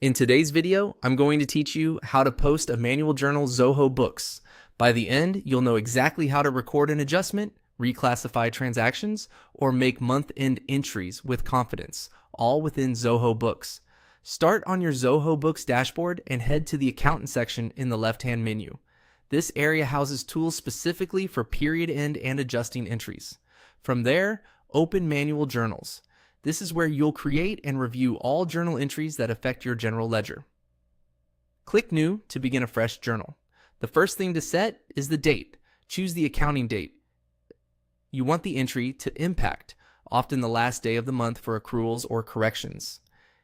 In today's video, I'm going to teach you how to post a manual journal Zoho books. By the end, you'll know exactly how to record an adjustment, reclassify transactions, or make month-end entries with confidence, all within Zoho Books. Start on your Zoho Books dashboard and head to the Accountant section in the left-hand menu. This area houses tools specifically for period end and adjusting entries. From there, open Manual Journals. This is where you'll create and review all journal entries that affect your general ledger. Click New to begin a fresh journal. The first thing to set is the date. Choose the accounting date. You want the entry to impact, often the last day of the month for accruals or corrections.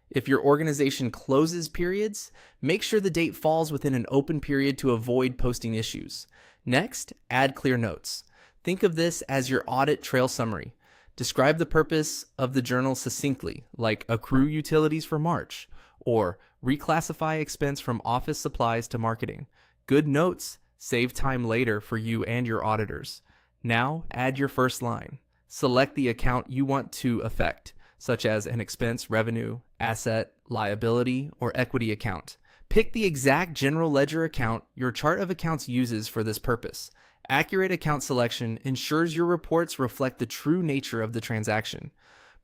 If your organization closes periods, make sure the date falls within an open period to avoid posting issues. Next, add clear notes. Think of this as your audit trail summary. Describe the purpose of the journal succinctly, like accrue utilities for March, or reclassify expense from office supplies to marketing. Good notes save time later for you and your auditors. Now add your first line. Select the account you want to affect, such as an expense, revenue, asset, liability, or equity account. Pick the exact general ledger account your chart of accounts uses for this purpose. Accurate account selection ensures your reports reflect the true nature of the transaction.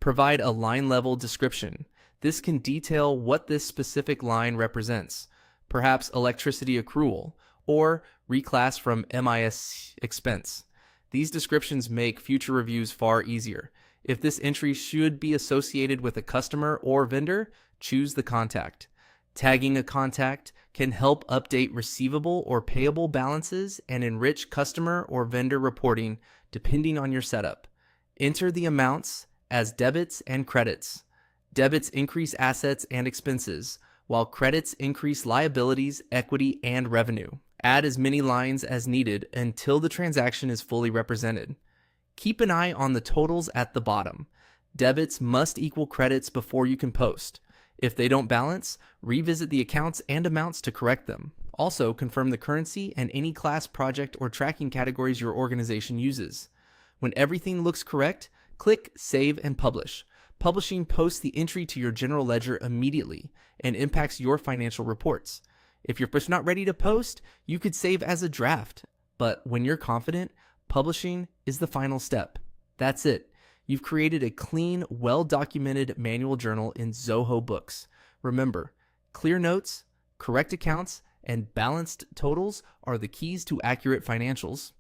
Provide a line-level description. This can detail what this specific line represents, perhaps electricity accrual, or reclass from MIS expense. These descriptions make future reviews far easier. If this entry should be associated with a customer or vendor, choose the contact. Tagging a contact can help update receivable or payable balances and enrich customer or vendor reporting depending on your setup. Enter the amounts as debits and credits. Debits increase assets and expenses, while credits increase liabilities, equity, and revenue. Add as many lines as needed until the transaction is fully represented. Keep an eye on the totals at the bottom. Debits must equal credits before you can post. If they don't balance, revisit the accounts and amounts to correct them. Also, confirm the currency and any class, project, or tracking categories your organization uses. When everything looks correct, click Save and Publish. Publishing posts the entry to your general ledger immediately and impacts your financial reports. If you're first not ready to post, you could save as a draft. But when you're confident, publishing is the final step. That's it. You've created a clean, well-documented manual journal in Zoho Books. Remember, clear notes, correct accounts, and balanced totals are the keys to accurate financials.